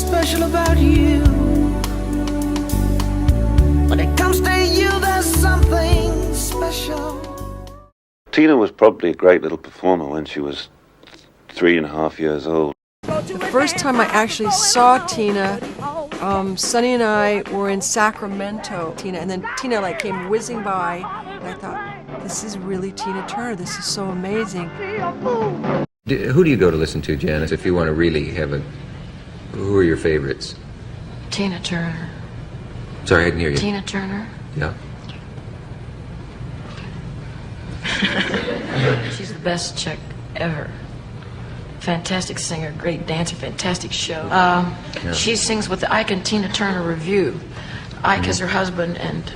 special about you. When it comes to you, there's something special. Tina was probably a great little performer when she was 3.5 years old. The first time I actually saw Tina, Sonny and I were in Sacramento, and then Tina came whizzing by, and I thought, this is really Tina Turner, this is so amazing. Who do you go to listen to, Janice, if you want to really have a... Who are your favorites? Tina Turner. Sorry, I didn't hear you. Tina Turner. Yeah. She's the best chick ever. Fantastic singer, great dancer, fantastic show. She sings with the Ike and Tina Turner Review. Ike is her husband and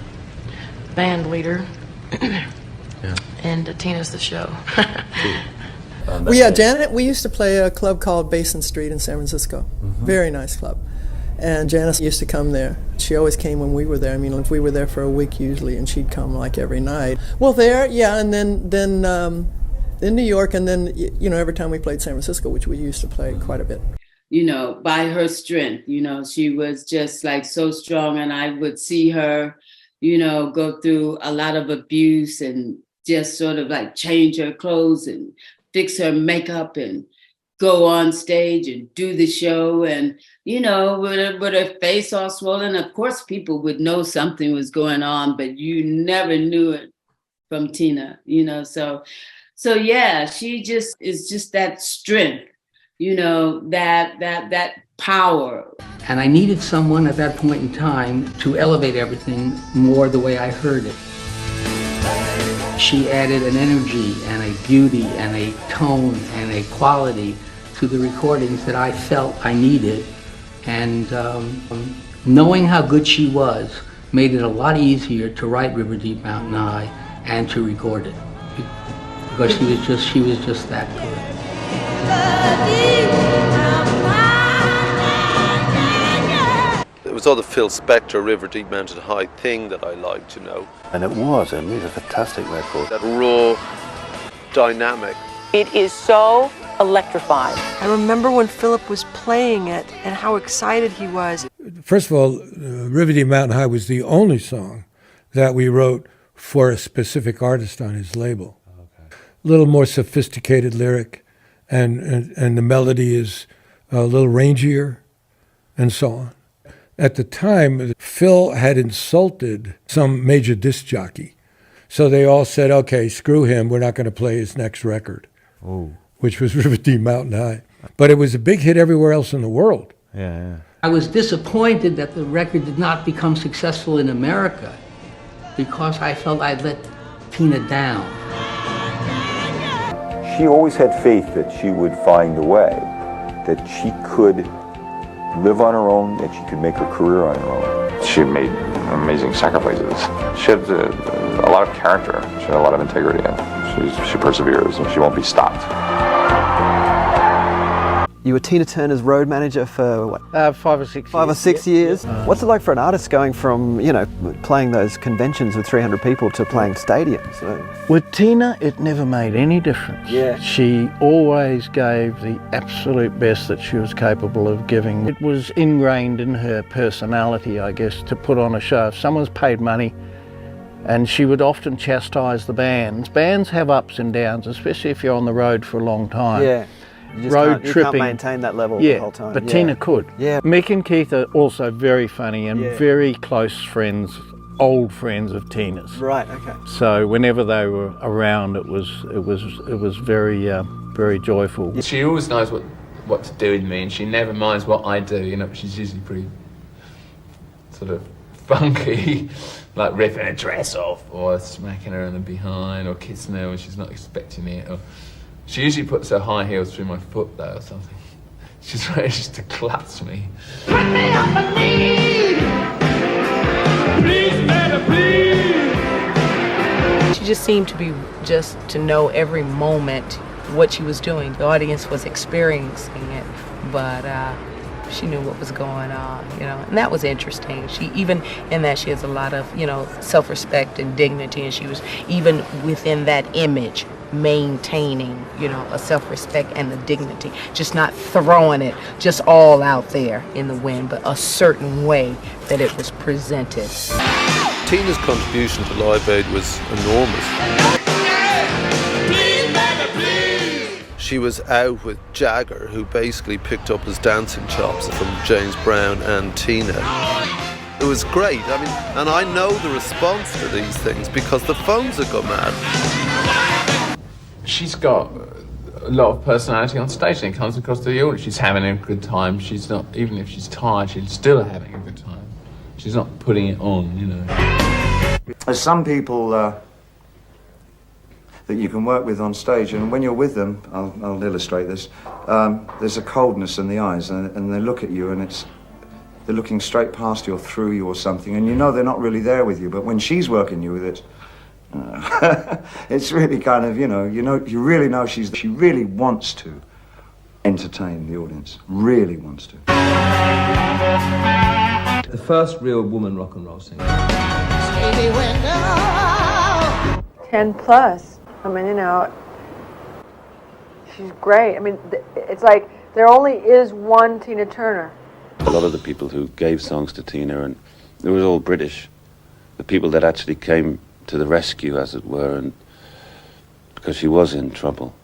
band leader, and Tina's the show. Well, yeah, Janet, we used to play a club called Basin Street in San Francisco. Very nice club. And Janice used to come there. She always came when we were there. I mean, if we were there for a week usually, and she'd come every night. Well, there, yeah, and then in New York, and then, every time we played San Francisco, which we used to play quite a bit. By her strength, she was just so strong, and I would see her, go through a lot of abuse and just sort of change her clothes and fix her makeup and go on stage and do the show, and with her face all swollen. Of course people would know something was going on, but you never knew it from Tina, so yeah, she just is just that strength, that power. And I needed someone at that point in time to elevate everything more the way I heard it. She added an energy and a beauty and a tone and a quality to the recordings that I felt I needed. And knowing how good she was made it a lot easier to write River Deep Mountain High and to record it. Because she was just that good. It was all the Phil Spector River Deep Mountain High thing that I liked, And it was a fantastic record. That raw dynamic. It is so electrifying. I remember when Philip was playing it and how excited he was. First of all, River Deep Mountain High was the only song that we wrote for a specific artist on his label. Okay. A little more sophisticated lyric, and the melody is a little rangier, and so on. At the time, Phil had insulted some major disc jockey. So they all said, okay, screw him, we're not going to play his next record, which was River Deep Mountain High. But it was a big hit everywhere else in the world. Yeah. I was disappointed that the record did not become successful in America because I felt I'd let Tina down. She always had faith that she would find a way, that she could live on her own, that she could make her career on her own. She made amazing sacrifices. She had a lot of character. She had a lot of integrity. She perseveres, and she won't be stopped. You were Tina Turner's road manager for what? 5 or 6 years. 5 or 6 years. What's it like for an artist going from, playing those conventions with 300 people to playing stadiums? With Tina, it never made any difference. Yeah. She always gave the absolute best that she was capable of giving. It was ingrained in her personality, I guess, to put on a show. If someone's paid money, and she would often chastise the bands. Bands have ups and downs, especially if you're on the road for a long time. Yeah. You can't maintain that level the whole time. But Tina could. Yeah. Mick and Keith are also very funny and very close friends, old friends of Tina's. Right. Okay. So whenever they were around, it was very very joyful. She always knows what to do with me, and she never minds what I do. She's usually pretty sort of funky, like ripping her dress off, or smacking her in the behind, or kissing her when she's not expecting it. Or she usually puts her high heels through my foot though, or something. She's ready just to clutch me. Put me on my knees! Please, baby, please! She just seemed to know every moment what she was doing. The audience was experiencing it, but she knew what was going on, and that was interesting. She has a lot of, self-respect and dignity, and she was, even within that image, maintaining, you know, a self-respect and a dignity, just not throwing it just all out there in the wind, but a certain way that it was presented. Tina's contribution to Live Aid was enormous. She was out with Jagger, who basically picked up his dancing chops from James Brown and Tina. It was great. I mean, and I know the response to these things because the phones have gone mad. She's got a lot of personality on stage, and it comes across to the audience. She's having a good time. She's not, even if she's tired, she's still having a good time. She's not putting it on, you know. There's some people that you can work with on stage, and when you're with them, I'll illustrate this, there's a coldness in the eyes, and they look at you, and they're looking straight past you or through you or something, and you know they're not really there with you, but when she's working you with it, it's really kind of, you really know she really wants to entertain the audience, really wants to. The first real woman rock and roll singer. 10 plus. I mean, you know, she's great. I mean, it's like there only is one Tina Turner. A lot of the people who gave songs to Tina, and it was all British, the people that actually came to the rescue, as it were, and because she was in trouble,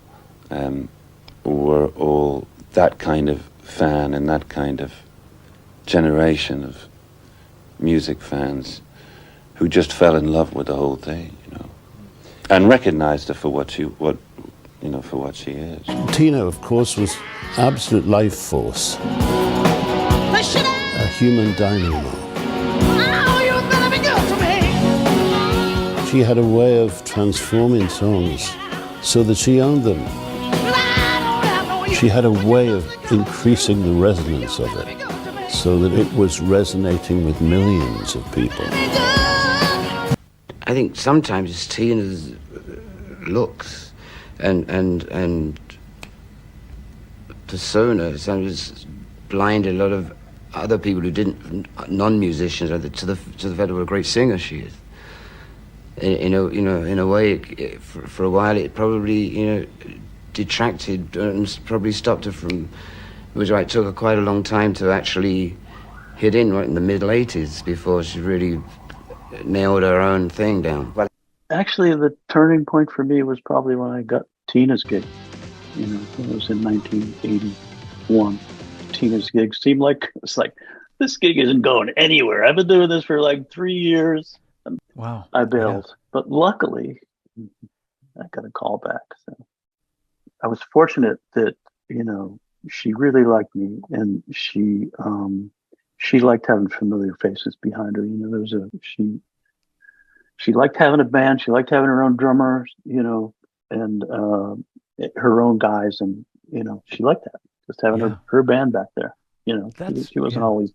were all that kind of fan and that kind of generation of music fans who just fell in love with the whole thing, you know, and recognized her for what she is. Tina, of course, was absolute life force, a human dynamo. She had a way of transforming songs so that she owned them. She had a way of increasing the resonance of it so that it was resonating with millions of people. I think sometimes it's Tina's looks and persona sometimes blind a lot of other people who didn't, non-musicians, to the fact of what a great singer she is. In a way, for a while, it probably, detracted and probably stopped her from. It took her quite a long time to actually hit in, right in the mid-80s, before she really nailed her own thing down. Actually, the turning point for me was probably when I got Tina's gig. It was in 1981. Tina's gig seemed like this gig isn't going anywhere. I've been doing this for like 3 years. Wow. I bailed, but luckily I got a call back. So I was fortunate that she really liked me, and she liked having familiar faces behind her. She liked having a band. She liked having her own drummer, and her own guys, and she liked that. Just having her band back there. She wasn't always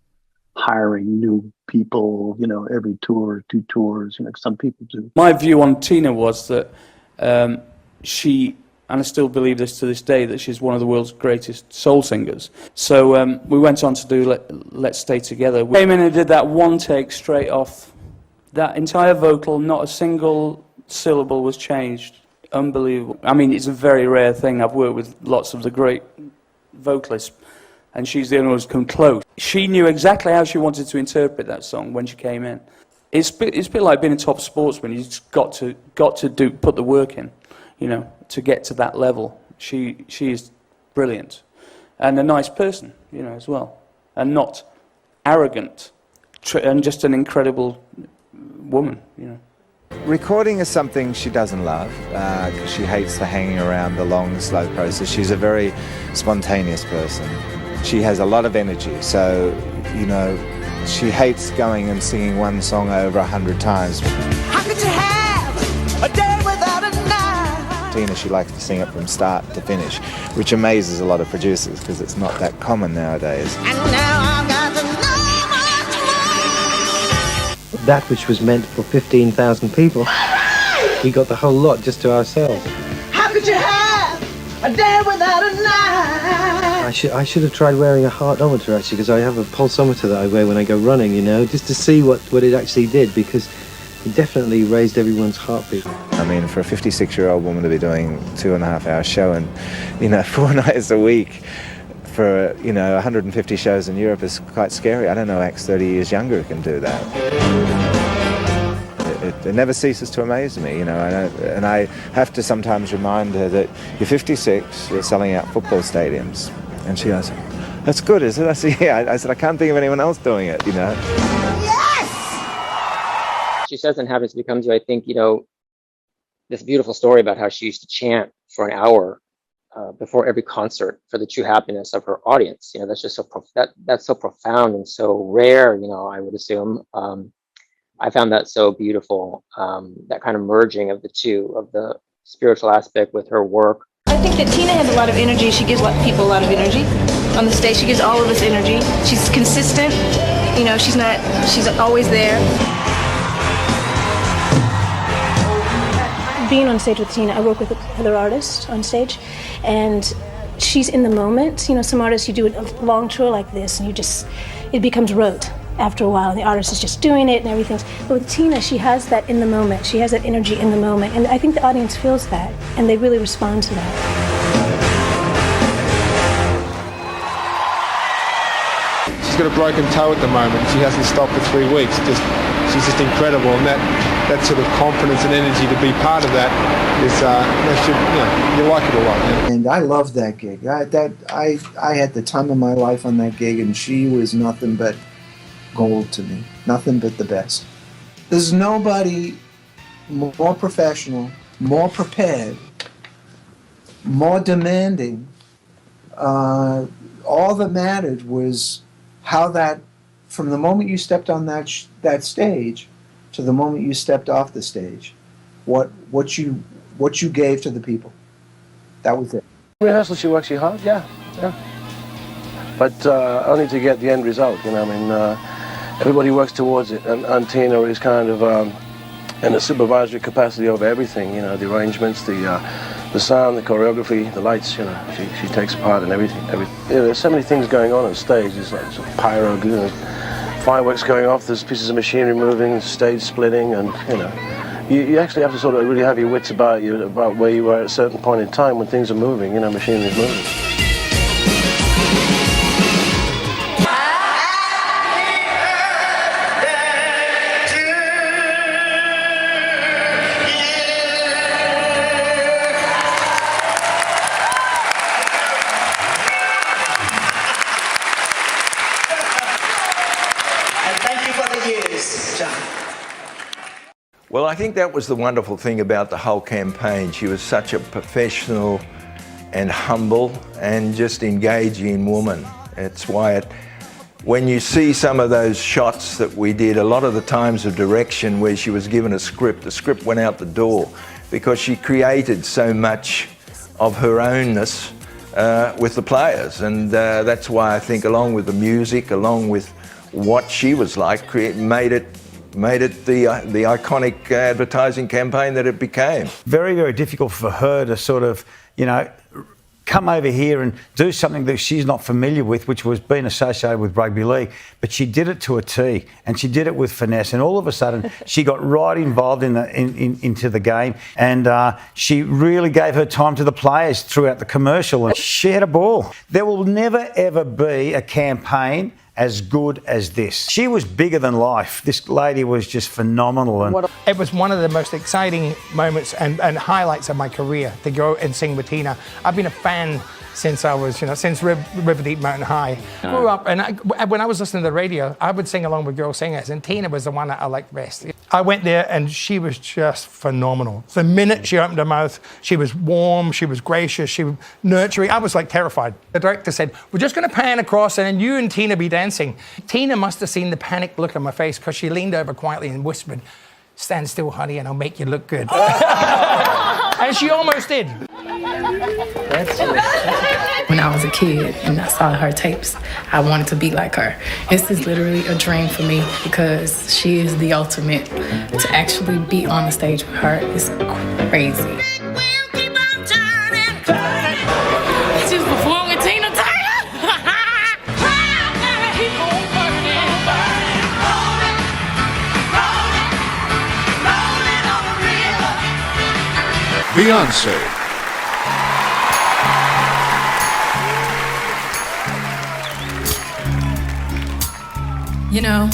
hiring new people, every tour, 2 tours, some people do. My view on Tina was that she, and I still believe this to this day, that she's one of the world's greatest soul singers. So we went on to do Let's Stay Together. We came in and did that one take straight off. That entire vocal, not a single syllable was changed. Unbelievable. I mean, it's a very rare thing. I've worked with lots of the great vocalists, and she's the only one who's come close. She knew exactly how she wanted to interpret that song when she came in. It's a bit like being a top sportsman. You just got to put the work in, to get to that level. She is brilliant, and a nice person, as well, and not arrogant, and just an incredible woman, Recording is something she doesn't love, because she hates the hanging around, the long, slow process. She's a very spontaneous person. She has a lot of energy, so, she hates going and singing one song over 100 times. How could you have a day without a night? Tina, she likes to sing it from start to finish, which amazes a lot of producers, because it's not that common nowadays. And now I've got to know much more. That which was meant for 15,000 people, we got the whole lot just to ourselves. How could you have a day without a night? I should have tried wearing a heartometer, actually, because I have a pulsometer that I wear when I go running, just to see what it actually did, because It definitely raised everyone's heartbeat. I mean, for a 56-year-old woman to be doing 2.5-hour show and, 4 nights a week for, 150 shows in Europe is quite scary. I don't know acts 30 years younger who can do that. It never ceases to amaze me, and I have to sometimes remind her that you're 56, you're selling out football stadiums. And she goes, "That's good, is it?" I said, "Yeah." I said, "I can't think of anyone else doing it, She says in Happiness Becomes You, I think, this beautiful story about how she used to chant for an hour before every concert for the true happiness of her audience. That's just that's so profound and so rare, I would assume. I found that so beautiful, that kind of merging of the two, of the spiritual aspect with her work. I think that Tina has a lot of energy. She gives people a lot of energy. On the stage, she gives all of us energy. She's consistent. She's always there. Being on stage with Tina, I work with other artists on stage, and she's in the moment. Some artists, you do a long tour like this, and it becomes rote after a while, and the artist is just doing it and everything. But with Tina, she has that in the moment. She has that energy in the moment, and I think the audience feels that, and they really respond to that. She's got a broken toe at the moment. She hasn't stopped for 3 weeks. She's just incredible, and that sort of confidence and energy to be part of that is you like it a lot. And I loved that gig. I had the time of my life on that gig, and she was nothing but gold to me. Nothing but the best. There's nobody more professional, more prepared, more demanding. All that mattered was how that, from the moment you stepped on that stage to the moment you stepped off the stage, what you gave to the people. That was it. Rehearsal, she works hard, yeah. But only to get the end result, everybody works towards it, and Tina is kind of in a supervisory capacity over everything, the arrangements, the sound, the choreography, the lights, she takes part in everything. There's so many things going on stage. There's like some pyro, fireworks going off, there's pieces of machinery moving, stage splitting, and you actually have to sort of really have your wits about you, about where you are at a certain point in time when things are moving, machinery is moving. Well, I think that was the wonderful thing about the whole campaign. She was such a professional and humble and just engaging woman. It's why when you see some of those shots that we did, a lot of the times of direction where she was given a script, the script went out the door because she created so much of her ownness with the players. And that's why I think, along with the music, along with what she was like, made it the iconic advertising campaign that it became. Very, very difficult for her to sort of, come over here and do something that she's not familiar with, which was being associated with rugby league. But she did it to a T, and she did it with finesse. And all of a sudden, she got right involved into the game, and she really gave her time to the players throughout the commercial, and she had a ball. There will never, ever be a campaign as good as this. She was bigger than life. This lady was just phenomenal. And it was one of the most exciting moments and highlights of my career to go and sing with Tina. I've been a fan since I was, since River Deep Mountain High. Grew up, and when I was listening to the radio, I would sing along with girl singers, and Tina was the one that I liked best. I went there, and she was just phenomenal. The minute she opened her mouth, she was warm, she was gracious, she was nurturing. I was like terrified. The director said, "We're just going to pan across, and then you and Tina be dancing." Tina must have seen the panicked look on my face, because she leaned over quietly and whispered, "Stand still, honey, and I'll make you look good." And she almost did. When I was a kid and I saw her tapes, I wanted to be like her. This is literally a dream for me, because she is the ultimate. To actually be on the stage with her is crazy. She was performing with Tina Turner. Beyonce. You know,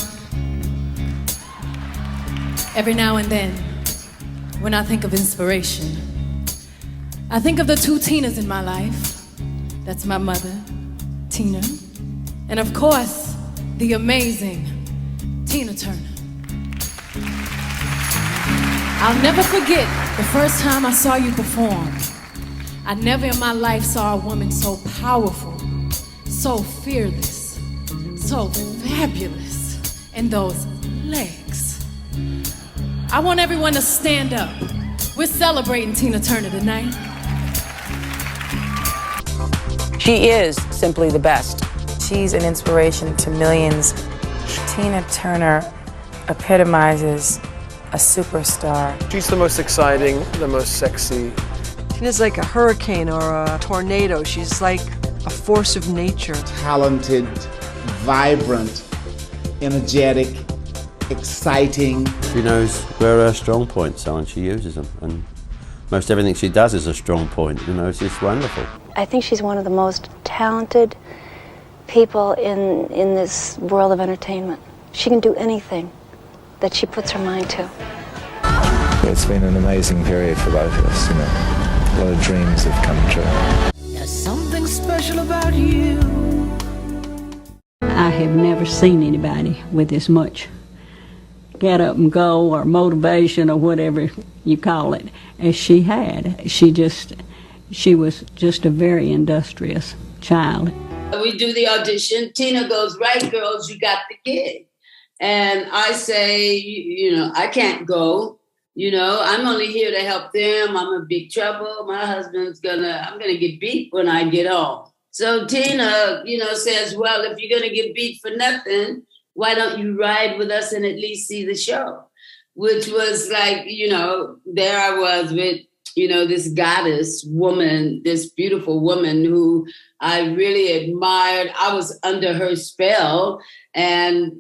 every now and then, when I think of inspiration, I think of the two Tinas in my life. That's my mother, Tina, and of course, the amazing Tina Turner. I'll never forget the first time I saw you perform. I never in my life saw a woman so powerful, so fearless, so fabulous, and those legs. I want everyone to stand up. We're celebrating Tina Turner tonight. She is simply the best. She's an inspiration to millions. Tina Turner epitomizes a superstar. She's the most exciting, the most sexy. Tina's like a hurricane or a tornado. She's like a force of nature. Talented, vibrant, energetic, exciting. She knows where her strong points are and she uses them. And most everything she does is a strong point, you know, it's just wonderful. I think she's one of the most talented people in this world of entertainment. She can do anything that she puts her mind to. It's been an amazing period for both of us, you know. A lot of dreams have come true. There's something special about you. I have never seen anybody with as much get up and go or motivation or whatever you call it as she had. She was just a very industrious child. We do the audition. Tina goes, right, girls, you got the gig. And I say, you know, I can't go. You know, I'm only here to help them. I'm in big trouble. My husband's I'm gonna get beat when I get home. So Tina, you know, says, well, if you're gonna get beat for nothing, why don't you ride with us and at least see the show? Which was like, you know, there I was with, you know, this goddess woman, this beautiful woman who I really admired. I was under her spell. And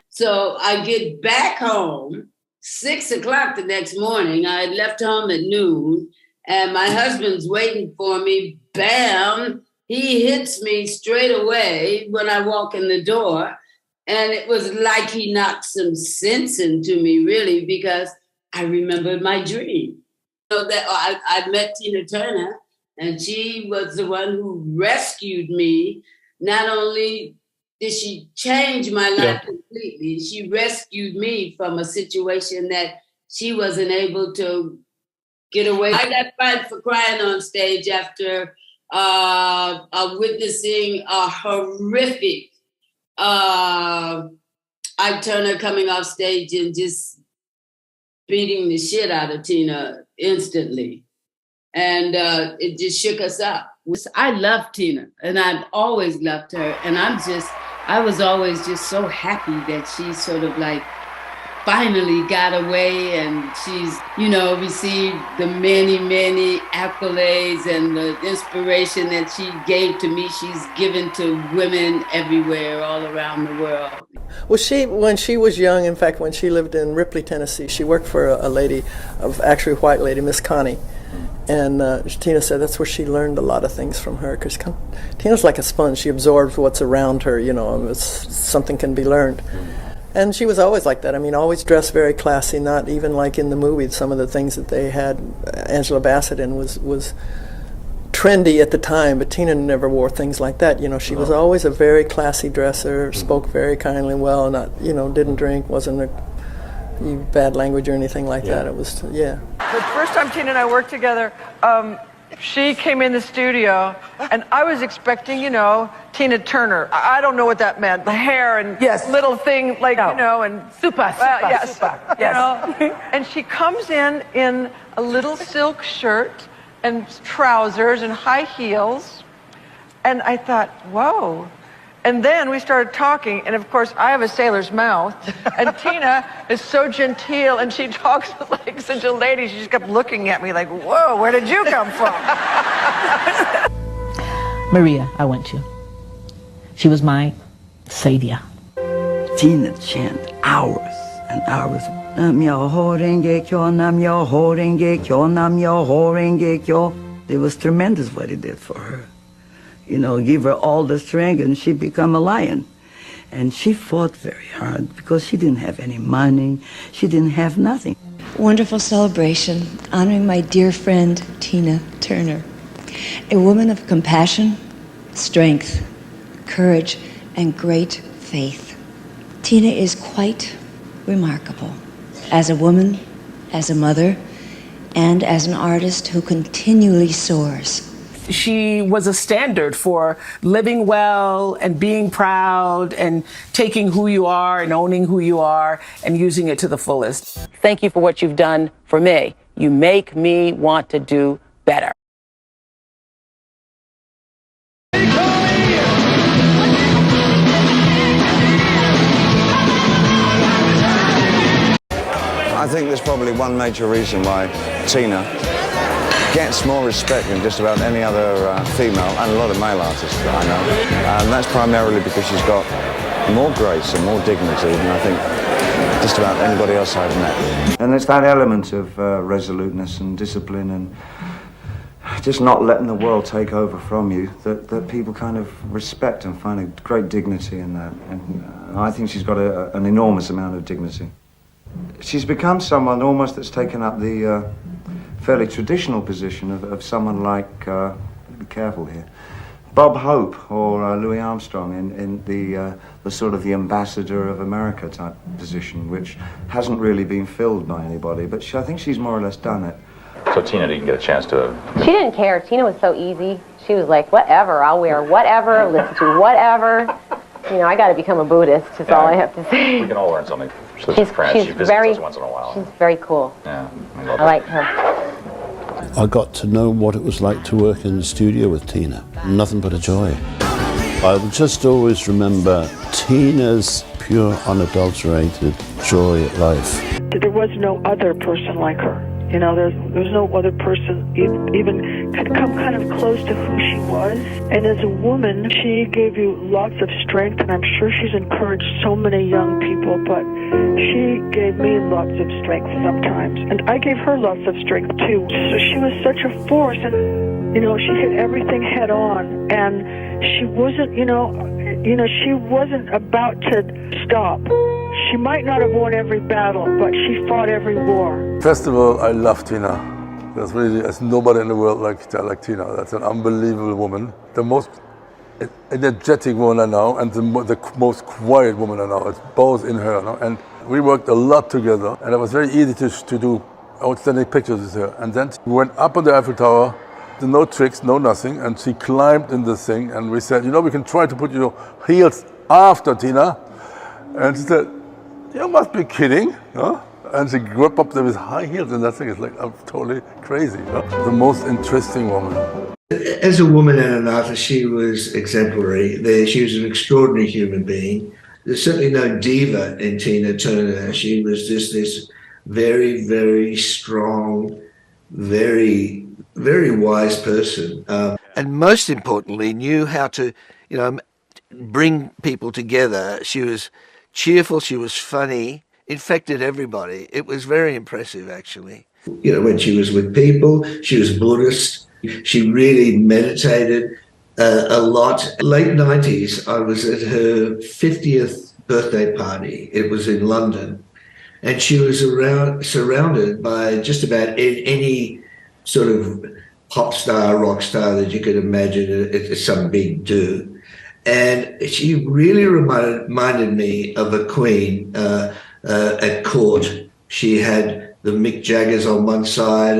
so I get back home, 6 o'clock the next morning. I had left home at noon and my husband's waiting for me. Bam, he hits me straight away when I walk in the door. And it was like he knocked some sense into me, really, because I remembered my dream. So that I met Tina Turner, and she was the one who rescued me. Not only did she change my life completely, she rescued me from a situation that she wasn't able to get away. I got fired for crying on stage after witnessing a horrific Ike Turner coming off stage and just beating the shit out of Tina instantly. And it just shook us up. I love Tina, and I've always loved her. And I was always just so happy that she sort of like finally got away, and she's, you know, received the many, many accolades and the inspiration that she gave to me. She's given to women everywhere, all around the world. Well, when she was young, in fact, when she lived in Ripley, Tennessee, she worked for a lady, actually a white lady, Miss Connie. And Tina said that's where she learned a lot of things from her, because Tina's like a sponge. She absorbs what's around her, you know, something can be learned. And she was always like that. I mean, always dressed very classy, not even like in the movies. Some of the things that they had Angela Bassett in was trendy at the time, but Tina never wore things like that. You know, she was always a very classy dresser, spoke very kindly, well, not, you know, didn't drink, wasn't a bad language or anything like that. It was, The first time Tina and I worked together, she came in the studio, and I was expecting, you know, Tina Turner. I don't know what that meant. The hair and little thing, like, you know, and super. Yes. You know? And she comes in a little silk shirt and trousers and high heels, and I thought, whoa. And then we started talking, and of course, I have a sailor's mouth, and Tina is so genteel, and she talks like such a lady. She just kept looking at me like, whoa, where did you come from? Maria, I went to. She was my savior. Tina chanted hours And I was Nam Myoho Renge Kyo, Nam Myoho Renge Kyo, Nam Myoho Renge Kyo. It was tremendous what he did for her. You know, give her all the strength and she become a lion. And she fought very hard because she didn't have any money. She didn't have nothing. Wonderful celebration honoring my dear friend Tina Turner, a woman of compassion, strength, courage, and great faith. Tina is quite remarkable as a woman, as a mother, and as an artist who continually soars. She was a standard for living well and being proud and taking who you are and owning who you are and using it to the fullest. Thank you for what you've done for me. You make me want to do better. I think there's probably one major reason why Tina gets more respect than just about any other female and a lot of male artists that I know. And that's primarily because she's got more grace and more dignity than I think just about anybody else I've met. And it's that element of resoluteness and discipline and just not letting the world take over from you that people kind of respect and find a great dignity in that. And I think she's got an enormous amount of dignity. She's become someone almost that's taken up the fairly traditional position of someone like, be careful here, Bob Hope or Louis Armstrong in the sort of the ambassador of America type position, which hasn't really been filled by anybody, but I think she's more or less done it. So Tina didn't get a chance to... She didn't care. Tina was so easy. She was like, whatever, I'll wear whatever, listen to whatever. You know, I got to become a Buddhist, is all I have to say. We can all learn something. She lives in France. She visits us once in a while. She's very cool. Yeah, I like her. I got to know what it was like to work in the studio with Tina. Nothing but a joy. I will just always remember Tina's pure, unadulterated joy at life. There was no other person like her. You know, there's no other person even could come kind of close to who she was. And as a woman, she gave you lots of strength, and I'm sure she's encouraged so many young people, but she gave me lots of strength sometimes. And I gave her lots of strength too. So she was such a force, and, you know, she hit everything head on, and she wasn't, she wasn't about to stop. She might not have won every battle, but she fought every war. First of all, I love Tina. There's nobody in the world like Tina. That's an unbelievable woman. The most energetic woman I know and the most quiet woman I know. It's both in her. No? And we worked a lot together, and it was very easy to do outstanding pictures with her. And then we went up on the Eiffel Tower, no tricks, no nothing, and she climbed in the thing, and we said, we can try to put your heels after Tina. And she said, you must be kidding, huh? And she grew up there with high heels, and that thing is like, I'm totally crazy. Huh? The most interesting woman. As a woman and an artist, she was exemplary. She was an extraordinary human being. There's certainly no diva in Tina Turner. She was just this very, very strong, very, very wise person. And most importantly, knew how to, bring people together. She was cheerful, she was funny, infected everybody. It was very impressive, actually. When she was with people, she was Buddhist. She really meditated a lot. Late 90s, I was at her 50th birthday party. It was in London. And she was surrounded by just about any sort of pop star, rock star that you could imagine at some big do. And she really reminded me of a queen at court. She had the Mick Jaggers on one side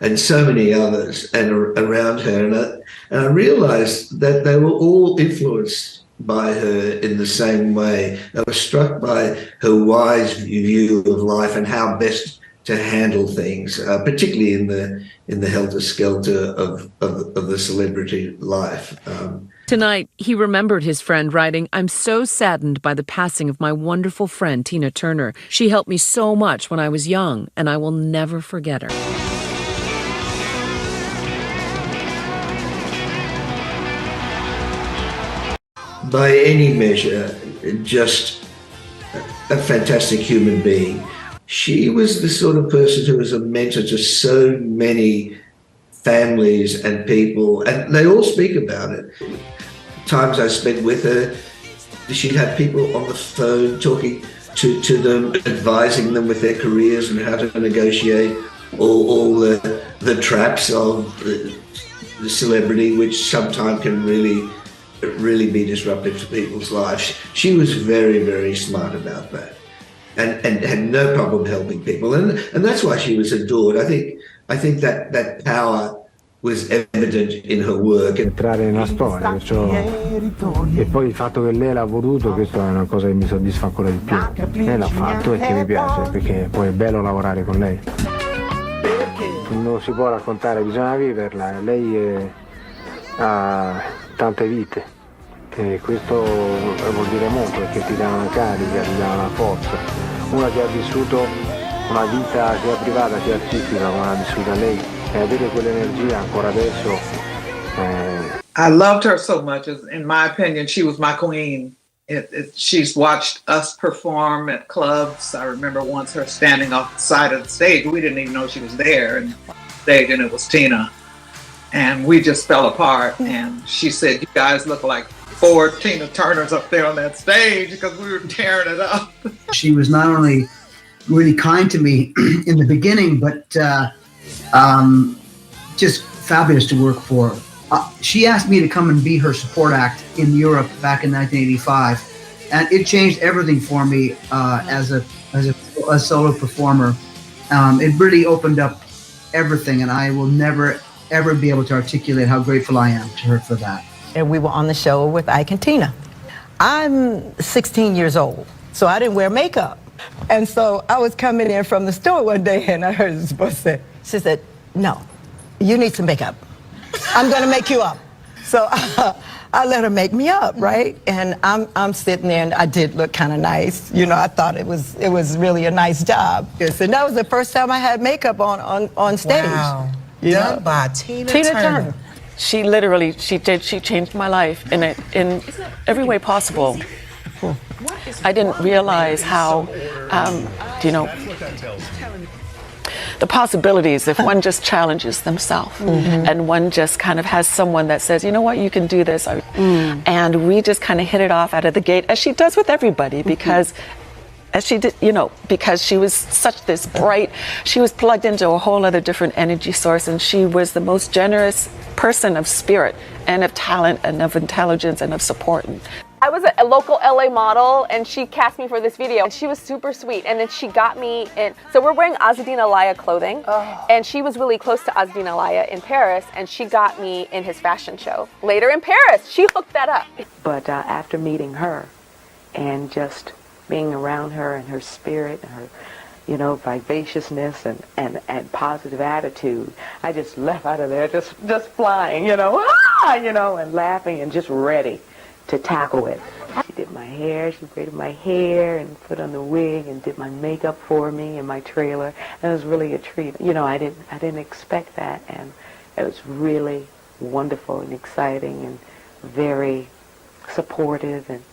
and so many others around her. And I realized that they were all influenced by her in the same way. I was struck by her wise view of life and how best to handle things, particularly in the helter-skelter of the celebrity life. Tonight, he remembered his friend writing, "I'm so saddened by the passing of my wonderful friend, Tina Turner. She helped me so much when I was young, and I will never forget her." By any measure, just a fantastic human being. She was the sort of person who was a mentor to so many families and people, and they all speak about it. Times I spent with her, she'd have people on the phone talking to them, advising them with their careers and how to negotiate all the traps of the celebrity, which sometimes can really be disruptive to people's lives. She was very, very smart about that, and had no problem helping people, and that's why she was adored. I think that power was evident in her work. Entrare nella storia, perciò, e poi il fatto che lei l'ha voluto, questa è una cosa che mi soddisfa ancora di più. Lei l'ha fatto e che mi piace, perché poi è bello lavorare con lei. Non si può raccontare, bisogna viverla. Lei ha tante vite e questo vuol dire molto, perché ti dà una carica, ti dà una forza. Una che ha vissuto una vita sia privata sia artistica come l'ha vissuta lei, e avere quell'energia ancora adesso. I loved her so much. In my opinion, she was my queen. She's watched us perform at clubs. I remember once her standing off the side of the stage. We didn't even know she was there, and it was Tina. And we just fell apart. And she said, "You guys look like 4 Tina Turners up there on that stage," because we were tearing it up. She was not only really kind to me in the beginning, but just fabulous to work for. She asked me to come and be her support act in Europe back in 1985, and it changed everything for me as a solo performer. It really opened up everything, and I will never ever be able to articulate how grateful I am to her for that. And we were on the show with Ike and Tina. I'm 16 years old, so I didn't wear makeup. And so I was coming in from the store one day, and I heard this voice say, she said, "No, you need some makeup. I'm gonna make you up." So I let her make me up, right? And I'm sitting there, and I did look kind of nice. You know, I thought it was really a nice job. And that was the first time I had makeup on stage. Wow. You Done know? by Tina Turner. She literally, she changed my life in every way possible. I didn't realize how, the possibilities if one just challenges themselves and one just kind of has someone that says, "You know what, you can do this." And we just kind of hit it off out of the gate, as she does with everybody, because as she did, because she was such this bright, she was plugged into a whole other different energy source, and she was the most generous person of spirit and of talent and of intelligence and of support. I was a local LA model, and she cast me for this video, and she was super sweet. And then she got me in, so we're wearing Azzedine Alaïa clothing, and she was really close to Azzedine Alaïa in Paris, and she got me in his fashion show later in Paris. She hooked that up. But after meeting her and just being around her and her spirit and her, vivaciousness and positive attitude, I just left out of there just flying, and laughing and just ready to tackle it. She did my hair, she braided my hair and put on the wig and did my makeup for me in my trailer. And it was really a treat. I didn't expect that, and it was really wonderful and exciting and very supportive and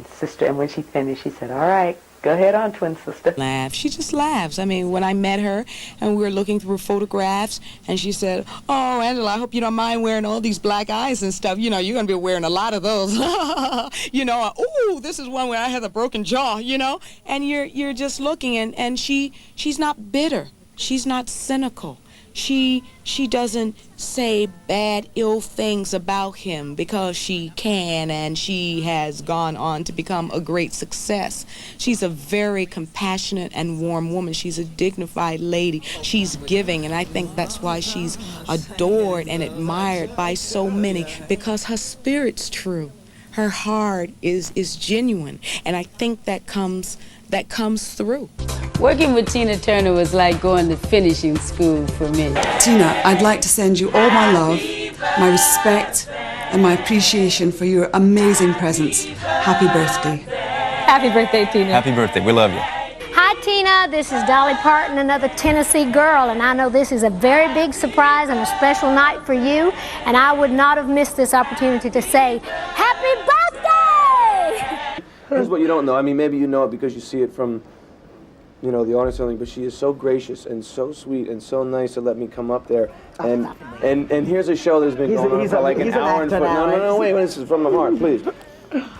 sister. And when she finished, she said, "All right, go ahead on, twin sister." She just laughs. I mean, when I met her and we were looking through photographs, and she said, "Oh, Angela, I hope you don't mind wearing all these black eyes and stuff. You're going to be wearing a lot of those." "Ooh, this is one where I had a broken jaw, And you're just looking, and she's not bitter. She's not cynical. She doesn't say bad, ill things about him because she can, and she has gone on to become a great success. She's a very compassionate and warm woman. She's a dignified lady. She's giving, and I think that's why she's adored and admired by so many, because her spirit's true. Her heart is genuine, and I think that comes through. Working with Tina Turner was like going to finishing school for me. Tina, I'd like to send you all my love, my respect, and my appreciation for your amazing presence. Happy birthday. Happy birthday, Tina. Happy birthday. We love you. Hi, Tina. This is Dolly Parton, another Tennessee girl, and I know this is a very big surprise and a special night for you, and I would not have missed this opportunity to say, Happy birthday! here's what you don't know. I mean, maybe you know it because you see it from, you know, the audience or something, but she is so gracious and so sweet and so nice to let me come up there. And here's a show that's been going on for like an hour and no, wait, this is from the heart, please.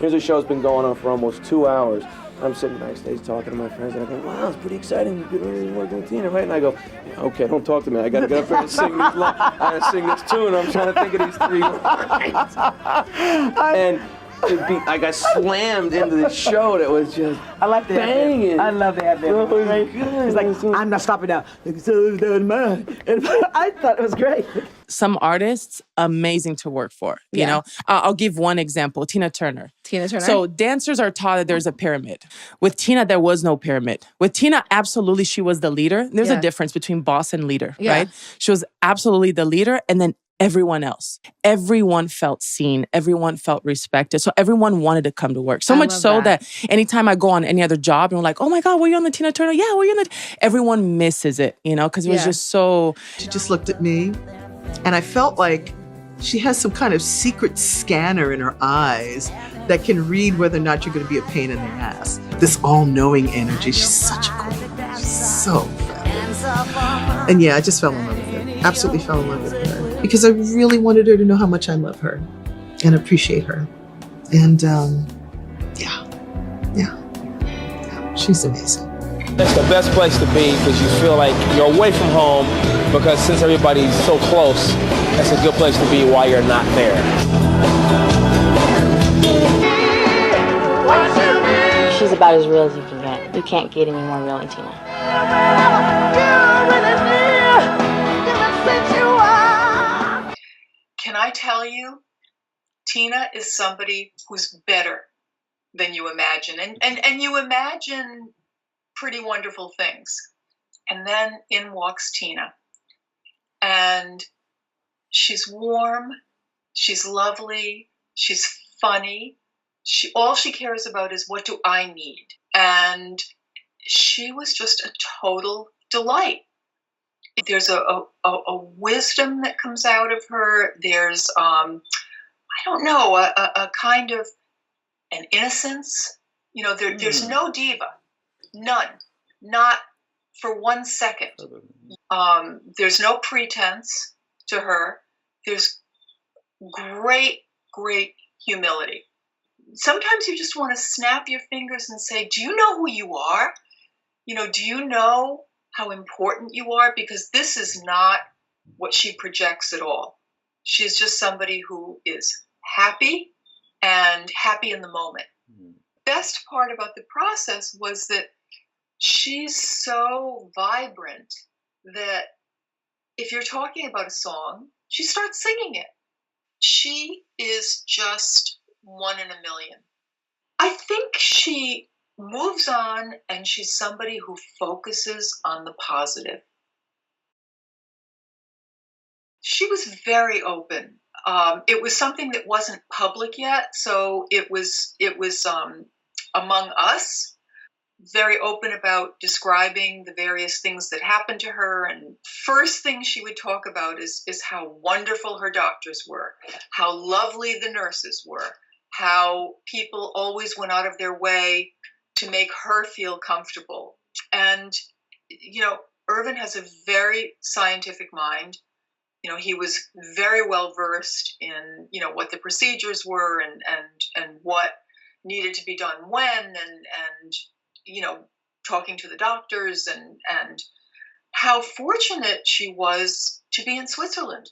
Here's a show that's been going on for almost 2 hours. I'm sitting backstage talking to my friends, and I go, wow, it's pretty exciting. You've been really working with Tina, right? And I go, yeah, okay, don't talk to me. I got to get up there and sing these lines. I got to sing this tune. I'm trying to think of these 3 lines. And I got slammed into this show that was just banging. I love the ad-lib. Oh, Right? It's like, I'm not stopping now. So I thought it was great. Some artists, amazing to work for. You know, I'll give one example. Tina Turner. So dancers are taught that there's a pyramid. With Tina, there was no pyramid. With Tina, absolutely, she was the leader. There's a difference between boss and leader, right? She was absolutely the leader, and then everyone else. Everyone felt seen. Everyone felt respected. So everyone wanted to come to work. So much so that anytime I go on any other job and we're like, oh my God, were you on the Tina Turner? Yeah, were you on the... Everyone misses it, you know, because it was just so... She just looked at me and I felt like she has some kind of secret scanner in her eyes that can read whether or not you're going to be a pain in the ass. This all-knowing energy. She's such a queen. She's so fabulous. And yeah, I just fell in love with her. Absolutely fell in love with her. Because I really wanted her to know how much I love her and appreciate her. And she's amazing. It's the best place to be because you feel like you're away from home, because since everybody's so close, it's a good place to be while you're not there. She's about as real as you can get. You can't get any more real than Tina. Can I tell you, Tina is somebody who's better than you imagine. And you imagine pretty wonderful things. And then in walks Tina. And she's warm, she's lovely, she's funny. All she cares about is, what do I need? And she was just a total delight. There's a wisdom that comes out of her. There's, I don't know, a kind of an innocence. You know, there's no diva. None. Not for 1 second. There's no pretense to her. There's great, great humility. Sometimes you just want to snap your fingers and say, do you know who you are? You know, do you know how important you are? Because this is not what she projects at all. She's just somebody who is happy and happy in the moment. Best part about the process was that she's so vibrant that if you're talking about a song, she starts singing it. She is just one in a million. I think she moves on, and she's somebody who focuses on the positive. She was very open. It was something that wasn't public yet, so it was among us. Very open about describing the various things that happened to her. And first thing she would talk about is how wonderful her doctors were, how lovely the nurses were, how people always went out of their way to make her feel comfortable. And, you know, Irvin has a very scientific mind. You know, he was very well versed in, you know, what the procedures were and what needed to be done when, and you know, talking to the doctors and how fortunate she was to be in Switzerland.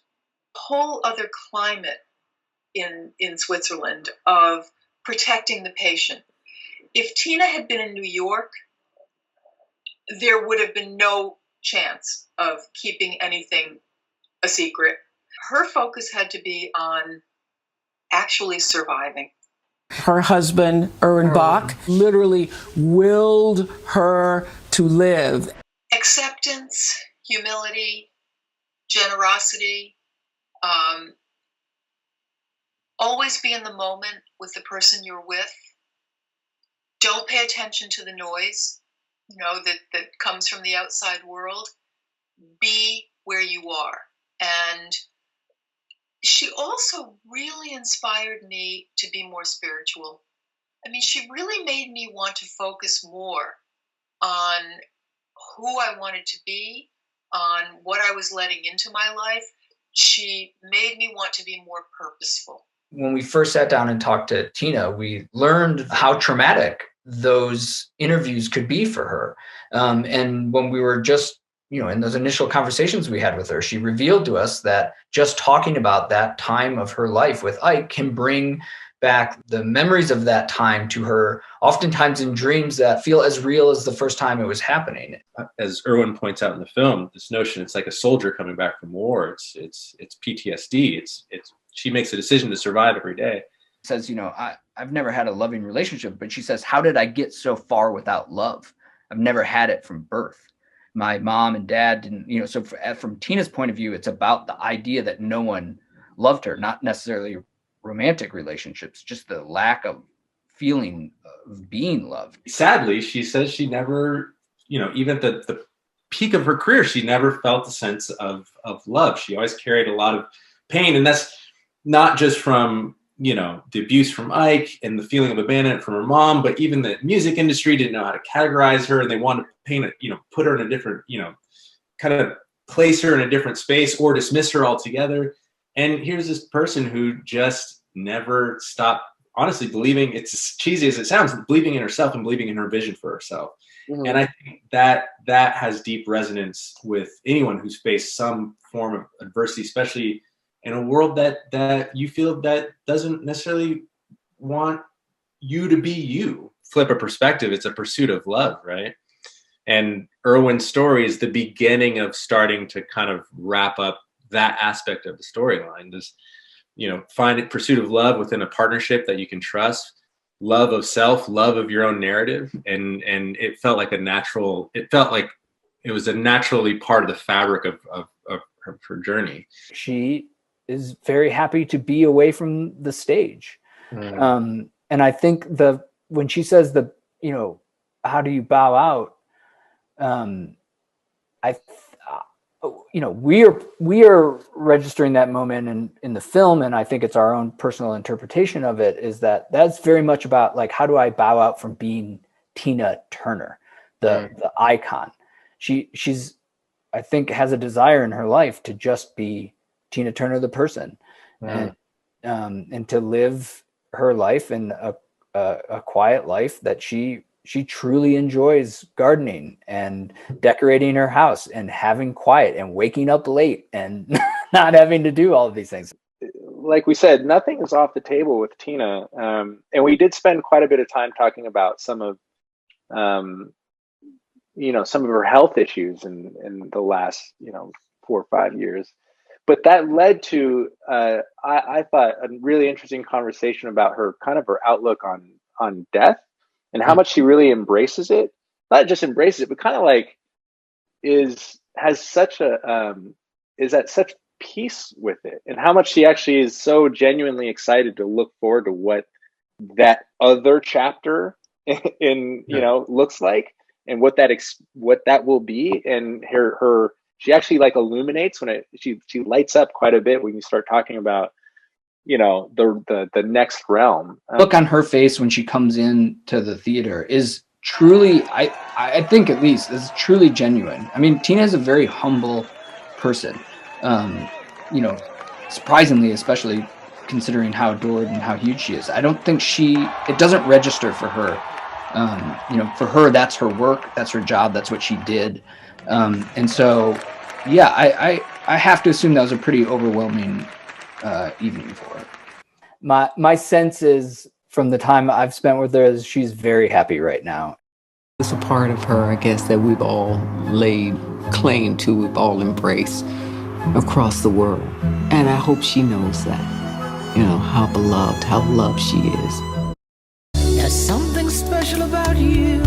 Whole other climate in Switzerland of protecting the patient. If Tina had been in New York, there would have been no chance of keeping anything a secret. Her focus had to be on actually surviving. Her husband, Erwin Bach, literally willed her to live. Acceptance, humility, generosity, always be in the moment with the person you're with. Don't pay attention to the noise, you know, that comes from the outside world. Be where you are. And she also really inspired me to be more spiritual. I mean, she really made me want to focus more on who I wanted to be, on what I was letting into my life. She made me want to be more purposeful. When we first sat down and talked to Tina, we learned how traumatic those interviews could be for her. And when we were just, in those initial conversations we had with her, she revealed to us that just talking about that time of her life with Ike can bring back the memories of that time to her, oftentimes in dreams that feel as real as the first time it was happening. As Erwin points out in the film, this notion, it's like a soldier coming back from war. It's PTSD. She makes a decision to survive every day. Says, I've never had a loving relationship, but she says, how did I get so far without love? I've never had it from birth. My mom and dad didn't, so from Tina's point of view, it's about the idea that no one loved her, not necessarily romantic relationships, just the lack of feeling of being loved. Sadly, she says she never, even at the peak of her career, she never felt a sense of love. She always carried a lot of pain. And that's not just from, the abuse from Ike and the feeling of abandonment from her mom, but even the music industry didn't know how to categorize her, and they wanted to paint it, put her in a different, kind of place her in a different space or dismiss her altogether. And here's this person who just never stopped, honestly, believing, it's as cheesy as it sounds, believing in herself and believing in her vision for herself. Mm-hmm. And I think that has deep resonance with anyone who's faced some form of adversity, especially in a world that you feel that doesn't necessarily want you to be you. Flip a perspective, it's a pursuit of love, right? And Erwin's story is the beginning of starting to kind of wrap up that aspect of the storyline. Just, find it pursuit of love within a partnership that you can trust, love of self, love of your own narrative. And it felt like it was a naturally part of the fabric of her journey. She is very happy to be away from the stage. And I think when she says how do you bow out? We are registering that moment in the film, and I think it's our own personal interpretation of it, is that's very much about like, how do I bow out from being Tina Turner, the icon? She's I think has a desire in her life to just be Tina Turner the person, and to live her life in a quiet life that she truly enjoys, gardening and decorating her house and having quiet and waking up late and not having to do all of these things. Like we said, nothing is off the table with Tina. And we did spend quite a bit of time talking about some of her health issues in the last, 4 or 5 years. But that led to, I thought, a really interesting conversation about her outlook on death. And how much she really embraces it, not just embraces it, but kind of like is at such peace with it, and how much she actually is so genuinely excited to look forward to what that other chapter looks like, and what that will be. And she actually like illuminates when she lights up quite a bit when you start talking about the next realm. Look on her face when she comes in to the theater is truly, I think at least, is truly genuine. I mean, Tina is a very humble person, surprisingly, especially considering how adored and how huge she is. I don't think it doesn't register for her. For her, that's her work, that's her job, that's what she did. And so, yeah, I have to assume that was a pretty overwhelming evening for her. My sense is, from the time I've spent with her, is she's very happy right now. It's a part of her, I guess, that we've all laid claim to, we've all embraced across the world. And I hope she knows that, how beloved, how loved she is. There's something special about you.